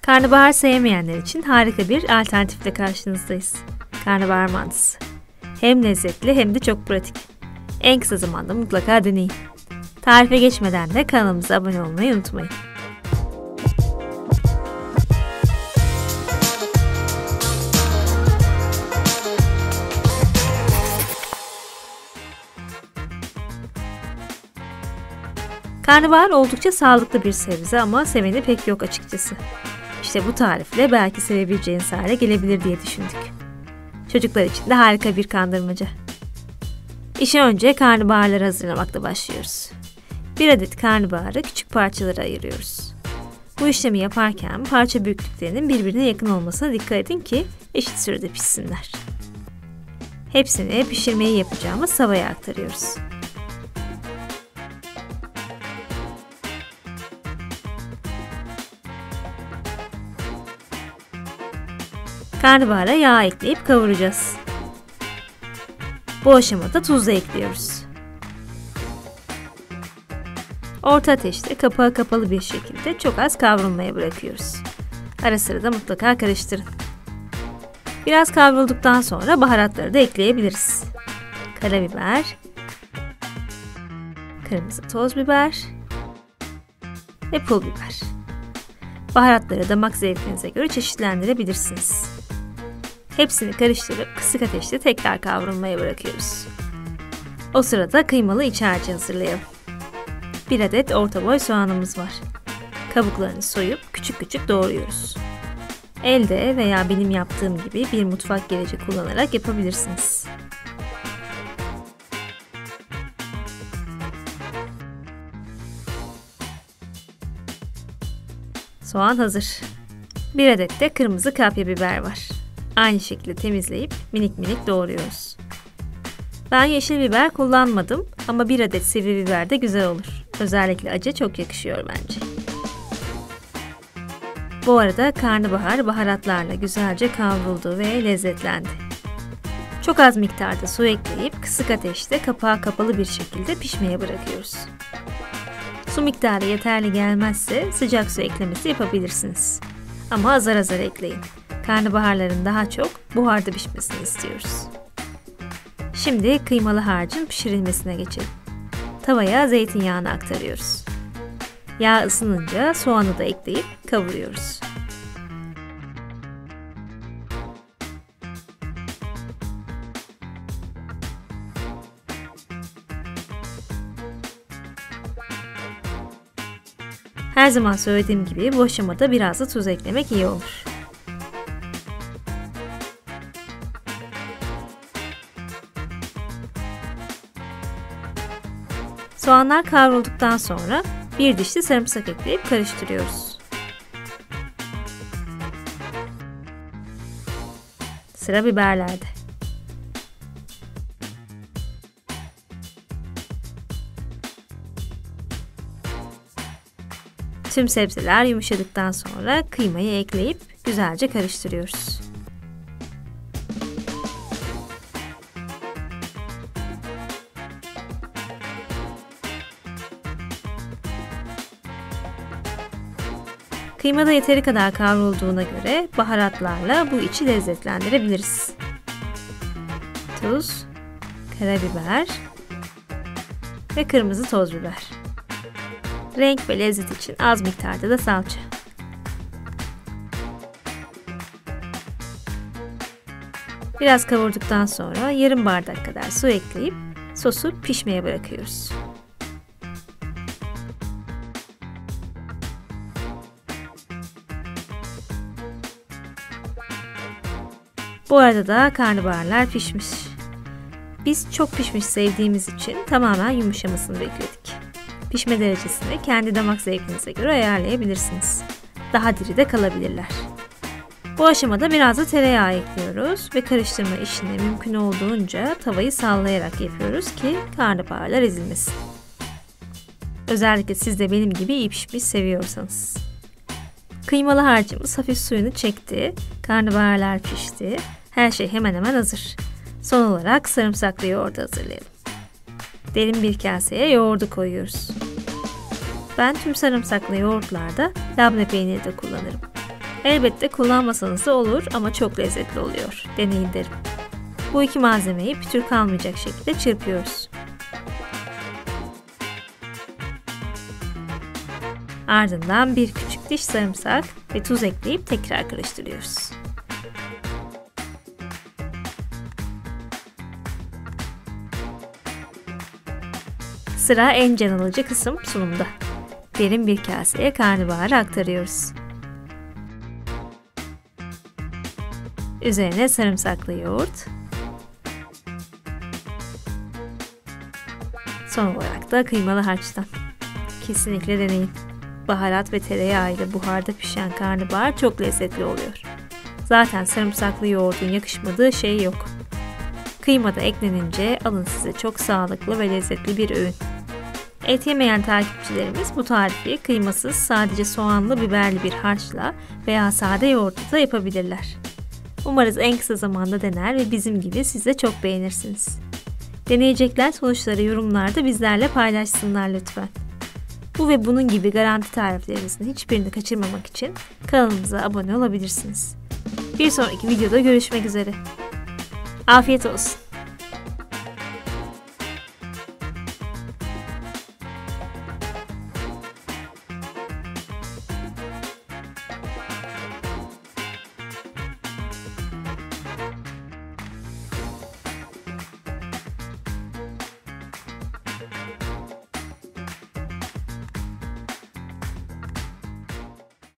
Karnabahar sevmeyenler için harika bir alternatifle karşınızdayız. Karnabahar mantısı. Hem lezzetli hem de çok pratik. En kısa zamanda mutlaka deneyin. Tarife geçmeden de kanalımıza abone olmayı unutmayın. Karnabahar oldukça sağlıklı bir sebze ama seveni pek yok açıkçası. İşte bu tarifle belki sevebileceğiniz hale gelebilir diye düşündük. Çocuklar için de harika bir kandırmaca. İşe önce karnabaharları hazırlamakla başlıyoruz. 1 adet karnabaharı küçük parçalara ayırıyoruz. Bu işlemi yaparken parça büyüklüklerinin birbirine yakın olmasına dikkat edin ki eşit sürede pişsinler. Hepsini pişirmeyi yapacağımız tavaya aktarıyoruz. Karnabahara yağ ekleyip kavuracağız. Bu aşamada tuz da ekliyoruz. Orta ateşte kapağı kapalı bir şekilde çok az kavrulmaya bırakıyoruz. Ara sıra da mutlaka karıştırın. Biraz kavrulduktan sonra baharatları da ekleyebiliriz. Karabiber, kırmızı toz biber ve pul biber. Baharatları damak zevkinize göre çeşitlendirebilirsiniz. Hepsini karıştırıp kısık ateşte tekrar kavrulmaya bırakıyoruz. O sırada kıymalı iç harcı hazırlayalım. 1 adet orta boy soğanımız var. Kabuklarını soyup küçük küçük doğruyoruz. Elde veya benim yaptığım gibi bir mutfak gereci kullanarak yapabilirsiniz. Soğan hazır. 1 adet de kırmızı kapya biber var. Aynı şekilde temizleyip minik minik doğruyoruz. Ben yeşil biber kullanmadım ama 1 adet sivri biber de güzel olur. Özellikle acı çok yakışıyor bence. Bu arada karnabahar baharatlarla güzelce kavruldu ve lezzetlendi. Çok az miktarda su ekleyip kısık ateşte kapağı kapalı bir şekilde pişmeye bırakıyoruz. Su miktarı yeterli gelmezse sıcak su eklemesi yapabilirsiniz. Ama azar azar ekleyin. Karnabaharların daha çok buharda pişmesini istiyoruz. Şimdi kıymalı harcın pişirilmesine geçelim. Tavaya zeytinyağını aktarıyoruz. Yağ ısınınca soğanı da ekleyip kavuruyoruz. Her zaman söylediğim gibi bu aşamada biraz da tuz eklemek iyi olur. Soğanlar kavrulduktan sonra bir diş de sarımsak ekleyip karıştırıyoruz. Sıra biberlerde. Tüm sebzeler yumuşadıktan sonra kıymayı ekleyip güzelce karıştırıyoruz. Kıyma da yeteri kadar kavrulduğuna göre baharatlarla bu içi lezzetlendirebiliriz. Tuz, karabiber ve kırmızı toz biber. Renk ve lezzet için az miktarda da salça. Biraz kavurduktan sonra yarım bardak kadar su ekleyip sosu pişmeye bırakıyoruz. Bu arada da karnabaharlar pişmiş. Biz çok pişmiş sevdiğimiz için tamamen yumuşamasını bekledik. Pişme derecesini kendi damak zevkinize göre ayarlayabilirsiniz. Daha diri de kalabilirler. Bu aşamada biraz da tereyağı ekliyoruz ve karıştırma işini mümkün olduğunca tavayı sallayarak yapıyoruz ki karnabaharlar ezilmesin. Özellikle siz de benim gibi iyi pişmiş seviyorsanız. Kıymalı harcımız hafif suyunu çekti, karnabaharlar pişti, her şey hemen hemen hazır. Son olarak sarımsaklı yoğurdu hazırlayalım. Derin bir kaseye yoğurdu koyuyoruz. Ben tüm sarımsaklı yoğurtlarda labne peyniri de kullanırım. Elbette kullanmasanız da olur ama çok lezzetli oluyor. Deneyin derim. Bu iki malzemeyi pütür kalmayacak şekilde çırpıyoruz. Ardından bir küçük diş sarımsak ve tuz ekleyip tekrar karıştırıyoruz. Sıra en can alıcı kısım sunumda. Derin bir kaseye karnabaharı aktarıyoruz. Üzerine sarımsaklı yoğurt. Son olarak da kıymalı harçtan. Kesinlikle deneyin. Baharat ve tereyağı ile buharda pişen karnabahar çok lezzetli oluyor. Zaten sarımsaklı yoğurdun yakışmadığı şey yok. Kıyma da eklenince alın size çok sağlıklı ve lezzetli bir öğün. Et yemeyen takipçilerimiz bu tarifi kıymasız sadece soğanlı biberli bir harçla veya sade yoğurtla da yapabilirler. Umarız en kısa zamanda dener ve bizim gibi siz de çok beğenirsiniz. Deneyecekler sonuçları yorumlarda bizlerle paylaşsınlar lütfen. Bu ve bunun gibi garanti tariflerimizin hiçbirini kaçırmamak için kanalımıza abone olabilirsiniz. Bir sonraki videoda görüşmek üzere. Afiyet olsun.